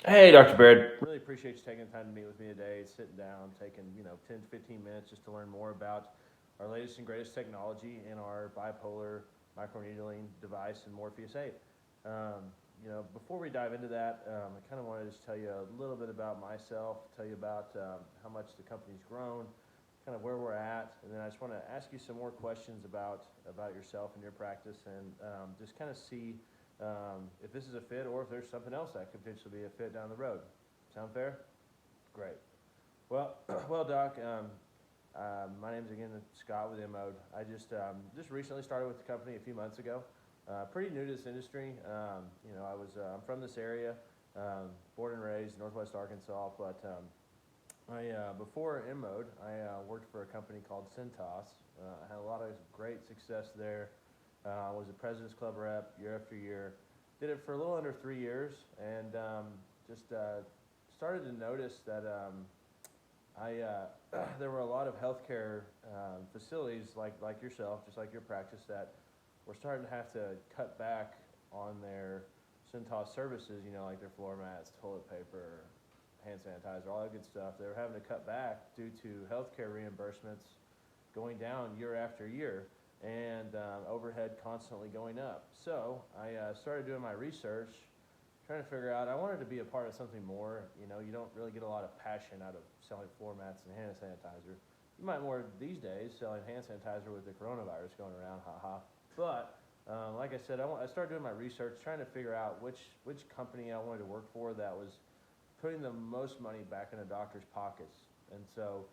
Hey, Dr. Baird. Really appreciate you taking the time to meet with me today, sitting down, taking 10 to 15 minutes just to learn more about our latest and greatest technology in our bipolar microneedling device and Morpheus 8. Before we dive into that, I kind of wanted to just tell you a little bit about myself, tell you about how much the company's grown, kind of where we're at, and then I just want to ask you some more questions about yourself and your practice, and just kind of see if this is a fit or if there's something else that could potentially be a fit down the road. Sound fair? Great. Well, well, Doc. My name's again Scott with InMode. I just recently started with the company a few months ago. Pretty new to this industry. I'm from this area, born and raised Northwest Arkansas, but before InMode, I worked for a company called Cintas. I had a lot of great success there. Was a President's Club rep year after year. Did it for a little under 3 years, and just started to notice that there were a lot of healthcare facilities like yourself, just like your practice, that were starting to have to cut back on their Cintas services. Like their floor mats, toilet paper, hand sanitizer, all that good stuff. They were having to cut back due to healthcare reimbursements going down year after year, and overhead constantly going up. So I started doing my research, trying to figure out, I wanted to be a part of something more. You don't really get a lot of passion out of selling floor mats and hand sanitizer. You might more these days selling hand sanitizer with the coronavirus going around, haha. But like I said, I started doing my research, trying to figure out which company I wanted to work for that was putting the most money back in a doctor's pockets. And so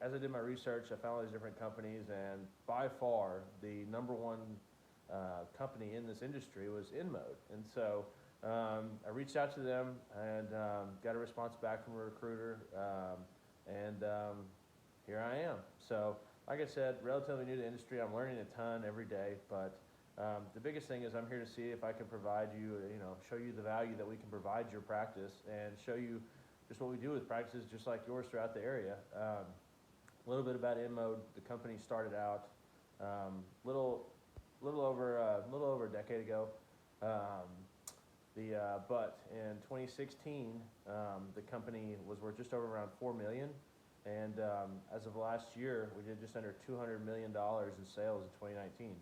as I did my research, I found all these different companies, and by far the number one company in this industry was InMode. And so I reached out to them and got a response back from a recruiter, and here I am. So, like I said, relatively new to the industry. I'm learning a ton every day, but the biggest thing is I'm here to see if I can provide you, show you the value that we can provide your practice, and show you just what we do with practices just like yours throughout the area. A little bit about InMode. The company started out little over a decade ago. But in 2016, the company was worth just over around $4 million, and as of last year, we did just under $200 million in sales in 2019.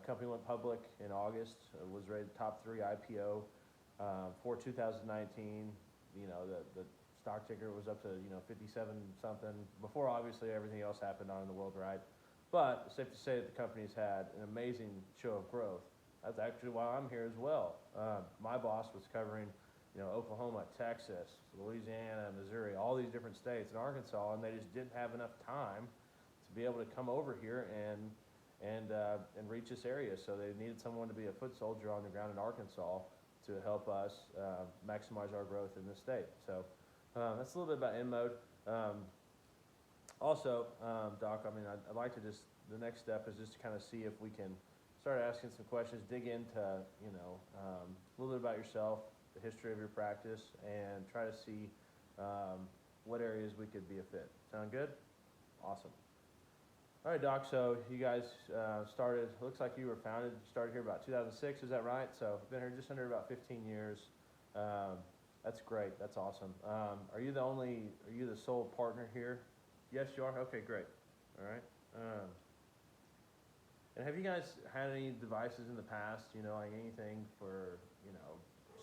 Company went public in August. Was rated top 3 IPO for 2019. The stock ticker was up to 57 something before obviously everything else happened on in the world, right? But it's safe to say that the company's had an amazing show of growth. That's actually why I'm here as well. My boss was covering Oklahoma, Texas, Louisiana, Missouri, all these different states, and Arkansas, and they just didn't have enough time to be able to come over here and reach this area. So they needed someone to be a foot soldier on the ground in Arkansas to help us maximize our growth in this state. So that's a little bit about InMode. Doc, I'd like to the next step is just to kind of see if we can start asking some questions, dig into, a little bit about yourself, the history of your practice, and try to see what areas we could be a fit. Sound good? Awesome. All right, Doc, so you guys looks like you were started here about 2006, is that right? So been here just under about 15 years. That's great. That's awesome. Are you the sole partner here? Yes, you are? Okay, great. All right. And have you guys had any devices in the past, like anything for,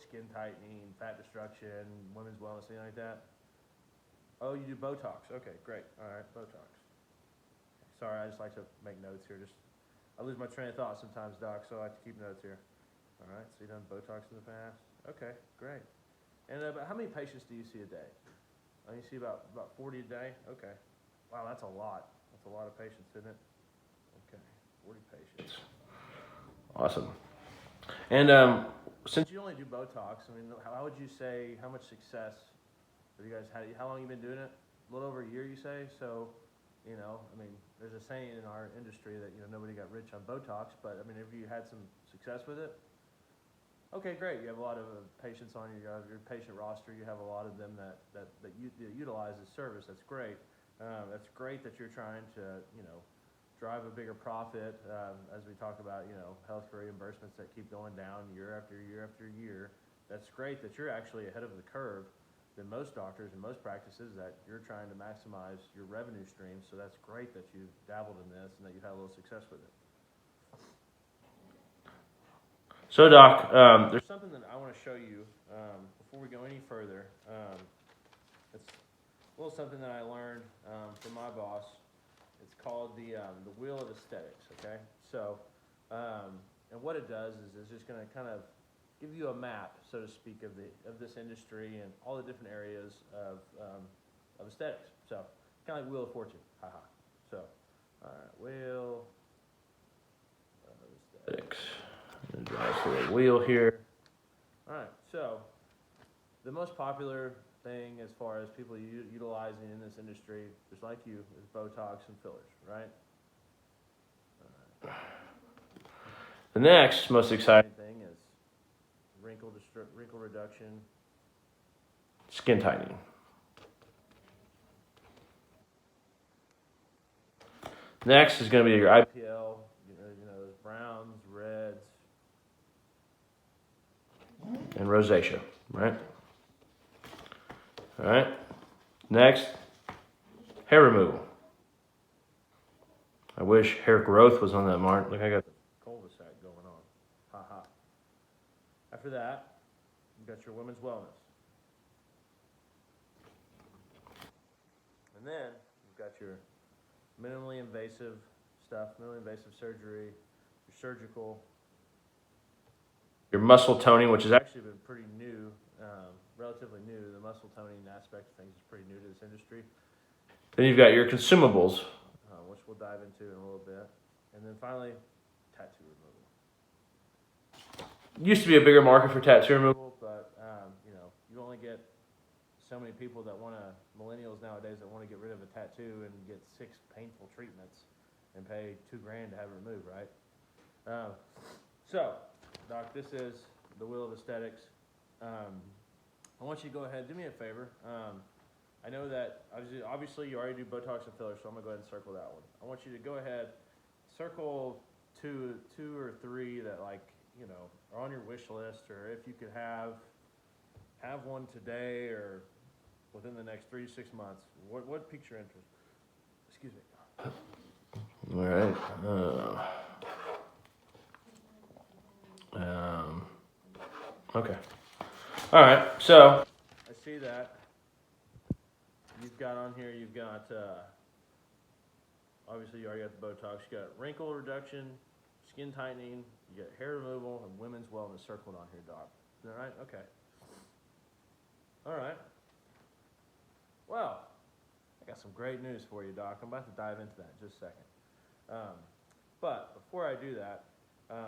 skin tightening, fat destruction, women's wellness, anything like that? Oh, you do Botox. Okay, great. All right, Botox. Sorry, I just like to make notes here. I lose my train of thought sometimes, Doc, so I like to keep notes here. All right, so you've done Botox in the past. Okay, great. And how many patients do you see a day? You see about 40 a day? Okay. Wow, that's a lot. That's a lot of patients, isn't it? Okay, 40 patients. Awesome. And since you only do Botox, how would you say, how much success have you guys had? How long have you been doing it? A little over a year, you say? So, there's a saying in our industry that, nobody got rich on Botox, but, have you had some success with it? Okay, great. You have a lot of patients on your patient roster. You have a lot of them that utilize this service. That's great. That's great that you're trying to, drive a bigger profit, as we talk about, health reimbursements that keep going down year after year after year. that's great that you're actually ahead of the curve than most doctors and most practices, that you're trying to maximize your revenue stream. So that's great that you've dabbled in this and that you've had a little success with it. So, Doc, there's something that I want to show you before we go any further. It's a little something that I learned from my boss. It's called the Wheel of Aesthetics. Okay, so and what it does is it's just going to kind of give you a map, so to speak, of this industry and all the different areas of aesthetics. So kind of like Wheel of Fortune, haha. So, all right, Wheel of Aesthetics. Nice little wheel here. All right, so the most popular thing as far as people utilizing in this industry, just like you, is Botox and fillers, right? The next most exciting thing is wrinkle reduction, skin tightening. Next is going to be your IPL, those browns, reds, and rosacea, right? All right. Next, hair removal. I wish hair growth was on that mark. Look, I got the cul-de-sac going on. Ha ha. After that, you've got your women's wellness. And then you've got your minimally invasive stuff, minimally invasive surgery, your surgical, your muscle toning, which has actually been pretty new, relatively new. The muscle toning aspect of things is pretty new to this industry. Then you've got your consumables, which we'll dive into in a little bit. And then finally, tattoo removal. Used to be a bigger market for tattoo removal, but you only get so many people that millennials nowadays that want to get rid of a tattoo and get 6 painful treatments and pay $2,000 to have it removed, right? So, Doc, this is the Wheel of Aesthetics. I want you to go ahead, do me a favor. I know that obviously you already do Botox and fillers, so I'm gonna go ahead and circle that one. I want you to go ahead, circle two or three that are on your wish list, or if you could have one today or within the next 3 to 6 months. What piques your interest? Excuse me. All right. Okay. All right. So I see that you've got on here. You've got obviously you already got the Botox. You got wrinkle reduction, skin tightening. You got hair removal and women's wellness circled on here, Doc. Is that right? Okay. All right. Well, I got some great news for you, Doc. I'm about to dive into that in just a second. But before I do that,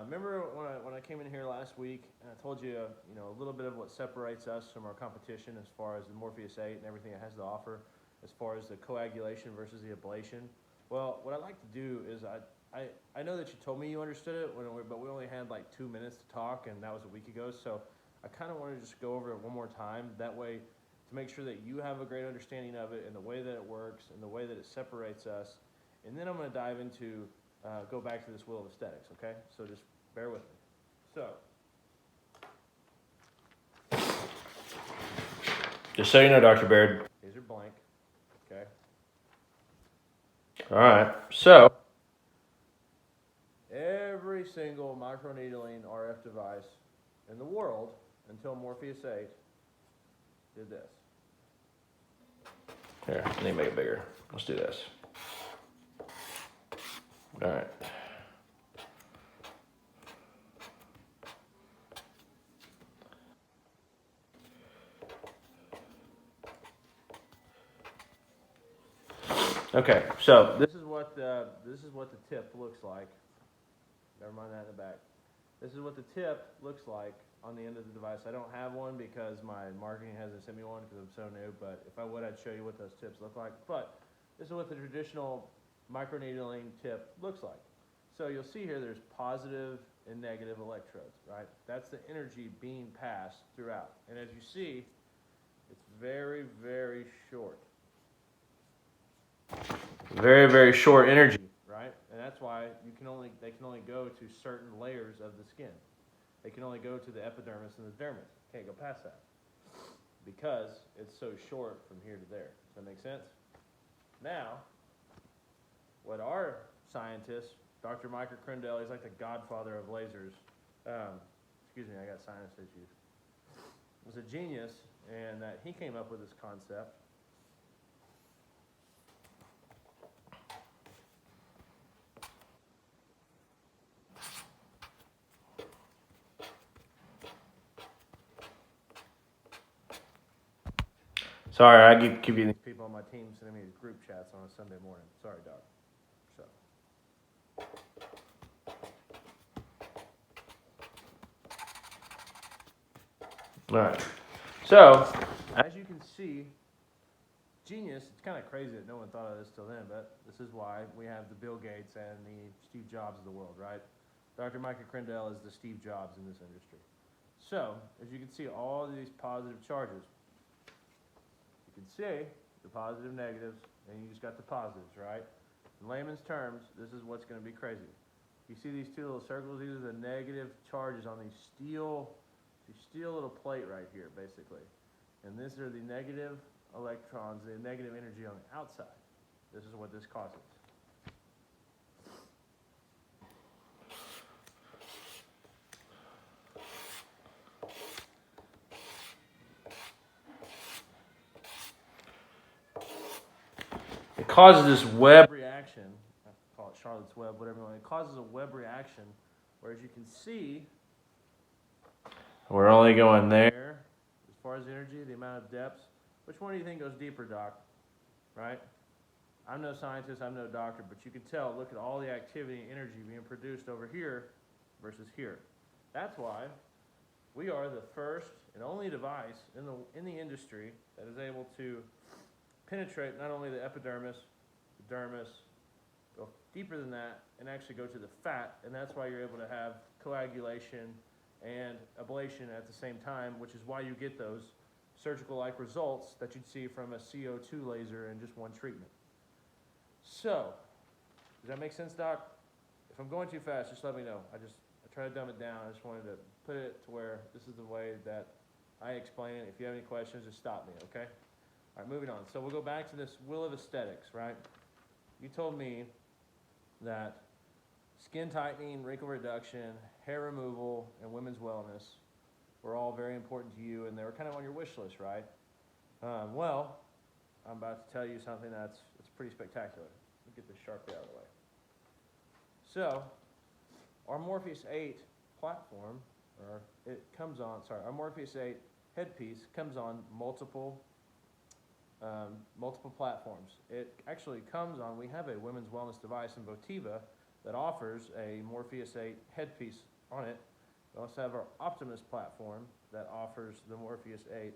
remember when I came in here last week and I told you, a little bit of what separates us from our competition as far as the Morpheus 8 and everything it has to offer, as far as the coagulation versus the ablation? Well, what I like to do is I know that you told me you understood it, but we only had like 2 minutes to talk, and that was a week ago. So I kind of want to just go over it one more time. That way, to make sure that you have a great understanding of it and the way that it works and the way that it separates us. And then I'm going to dive into, go back to this Wheel of Aesthetics, okay? So just bear with me. So, just so you know, Dr. Baird, these are blank, okay? All right, so every single microneedling RF device in the world until Morpheus 8 did this. Here, I need to make it bigger. Let's do this. All right. Okay, so this is what the tip looks like. Never mind that in the back. This is what the tip looks like on the end of the device. I don't have one because my marketing hasn't sent me one because I'm so new, but if I would, I'd show you what those tips look like. But this is what the traditional microneedling tip looks like. So you'll see here there's positive and negative electrodes, right? That's the energy being passed throughout. And as you see, it's very, very short. Very, very short energy, right? And that's why they can only go to certain layers of the skin. It can only go to the epidermis and the dermis. Can't go past that because it's so short from here to there. Does that make sense? Now, what our scientist, Dr. Michael Crindell, he's like the godfather of lasers. Excuse me, I got sinus issues. Was a genius, and he came up with this concept. Sorry, I keep getting these people on my team sending me these group chats on a Sunday morning. Sorry, Doc. All right. So, as you can see, genius, it's kind of crazy that no one thought of this till then, but this is why we have the Bill Gates and the Steve Jobs of the world, right? Dr. Michael Crindell is the Steve Jobs in this industry. So, as you can see, all of these positive charges. You can see the positive, negatives, and you just got the positives, right? In layman's terms, this is what's going to be crazy. You see these two little circles? These are the negative charges on these steel little plate right here, basically. And these are the negative electrons, the negative energy on the outside. This is what this causes. It causes this web reaction. I call it Charlotte's Web, whatever you want. It causes a web reaction, where as you can see, we're only going there. As far as energy, the amount of depths. Which one do you think goes deeper, Doc? Right? I'm no scientist, I'm no doctor, but you can tell, look at all the activity and energy being produced over here versus here. That's why we are the first and only device in the industry that is able to penetrate not only the epidermis, the dermis, go deeper than that, and actually go to the fat, and that's why you're able to have coagulation and ablation at the same time, which is why you get those surgical-like results that you'd see from a CO2 laser in just one treatment. So, does that make sense, Doc? If I'm going too fast, just let me know. I try to dumb it down. I just wanted to put it to where this is the way that I explain it. If you have any questions, just stop me, okay? All right, moving on. So we'll go back to this wheel of aesthetics, right? You told me that skin tightening, wrinkle reduction, hair removal, and women's wellness were all very important to you, and they were kind of on your wish list, right? Well, I'm about to tell you something that's pretty spectacular. Let me get this Sharpie out of the way. So, our Morpheus 8 platform, our Morpheus 8 headpiece comes on multiple platforms. It actually comes on, we have a women's wellness device in Votiva that offers a Morpheus 8 headpiece on it. We also have our Optimus platform that offers the Morpheus 8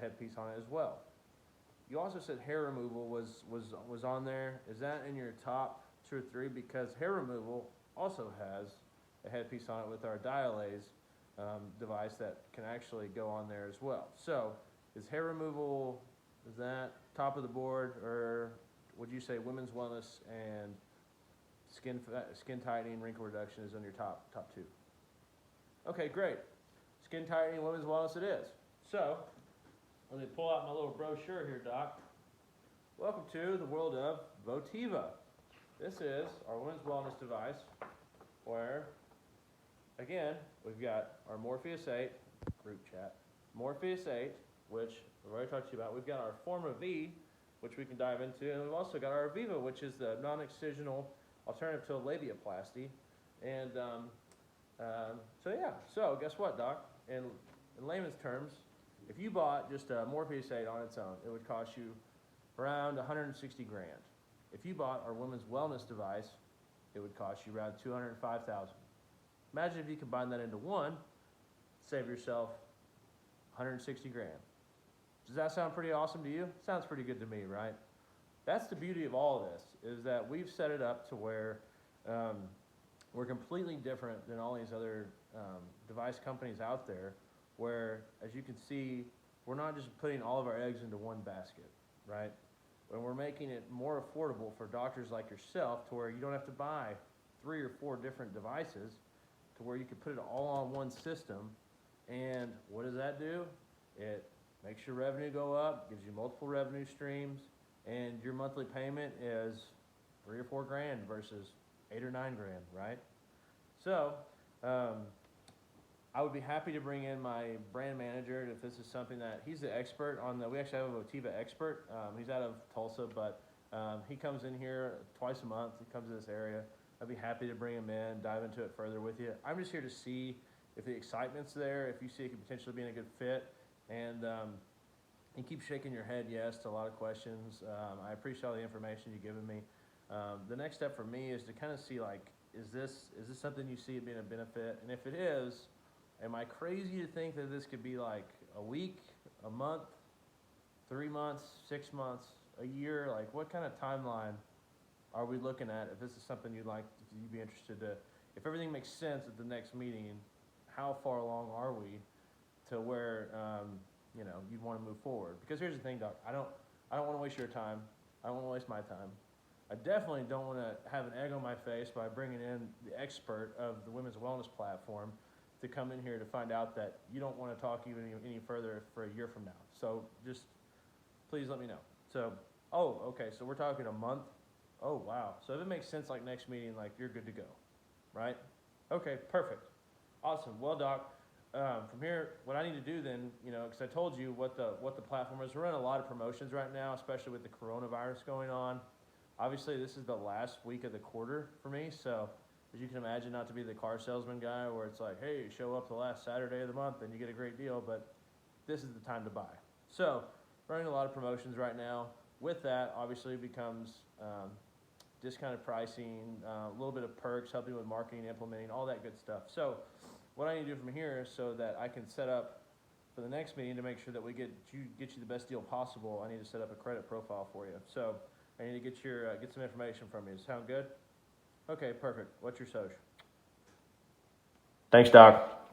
headpiece on it as well. You also said hair removal was on there. Is that in your top 2 or 3? Because hair removal also has a headpiece on it with our Dialase device that can actually go on there as well. So, is hair removal, is that top of the board, or would you say women's wellness and skin tightening, wrinkle reduction is on your top 2? Okay, great. Skin tightening, women's wellness it is. So, let me pull out my little brochure here, Doc. Welcome to the world of Votiva. This is our women's wellness device where, again, we've got our Morpheus 8, group chat, Morpheus 8, which I've already talked to you about. We've got our Forma V, which we can dive into, and we've also got our Viva, which is the non-excisional alternative to a labiaplasty. And so guess what, Doc? In layman's terms, if you bought just a Morpheus 8 on its own, it would cost you around 160 grand. If you bought our women's wellness device, it would cost you around 205,000. Imagine if you combine that into one, save yourself 160 grand. Does that sound pretty awesome to you? Sounds pretty good to me, right? That's the beauty of all of this, is that we've set it up to where we're completely different than all these other device companies out there, where, as you can see, we're not just putting all of our eggs into one basket, right? When we're making it more affordable for doctors like yourself to where you don't have to buy 3 or 4 different devices. to where you can put it all on one system. And what does that do? It makes your revenue go up, gives you multiple revenue streams, and your monthly payment is $3 or $4 grand versus $8 or $9 grand, right? So, I would be happy to bring in my brand manager if this is something that he's the expert on. We actually have a Motiva expert. He's out of Tulsa, but he comes in here twice a month. He comes to this area. I'd be happy to bring him in, dive into it further with you. I'm just here to see if the excitement's there, if you see it could potentially be a good fit, and you keep shaking your head yes to a lot of questions. I appreciate all the information you've given me. The next step for me is to kind of see, like, is this something you see it being a benefit? And if it is, am I crazy to think that this could be like a week, a month, 3 months, 6 months, a year? Like, what kind of timeline are we looking at if this is something you'd be interested to, if everything makes sense at the next meeting, how far along are we to where, you'd want to move forward? Because here's the thing, Doc, I don't want to waste your time. I don't want to waste my time. I definitely don't want to have an egg on my face by bringing in the expert of the Women's Wellness Platform to come in here to find out that you don't want to talk even any further for a year from now. So just please let me know. So, okay, so we're talking a month. Oh, wow. So if it makes sense, like next meeting, like you're good to go, right? Okay, perfect. Awesome. Well, Doc, from here, what I need to do then, because I told you what the platform is. We're running a lot of promotions right now, especially with the coronavirus going on. Obviously, this is the last week of the quarter for me, so as you can imagine, not to be the car salesman guy where it's like, hey, show up the last Saturday of the month and you get a great deal, but this is the time to buy. So, running a lot of promotions right now. With that, obviously, becomes discounted pricing, a little bit of perks, helping with marketing, implementing, all that good stuff. So, what I need to do from here is so that I can set up for the next meeting to make sure that we get you the best deal possible. I need to set up a credit profile for you. So, I need to get some information from you. Does that sound good? Okay, perfect. What's your social? Thanks, Doc.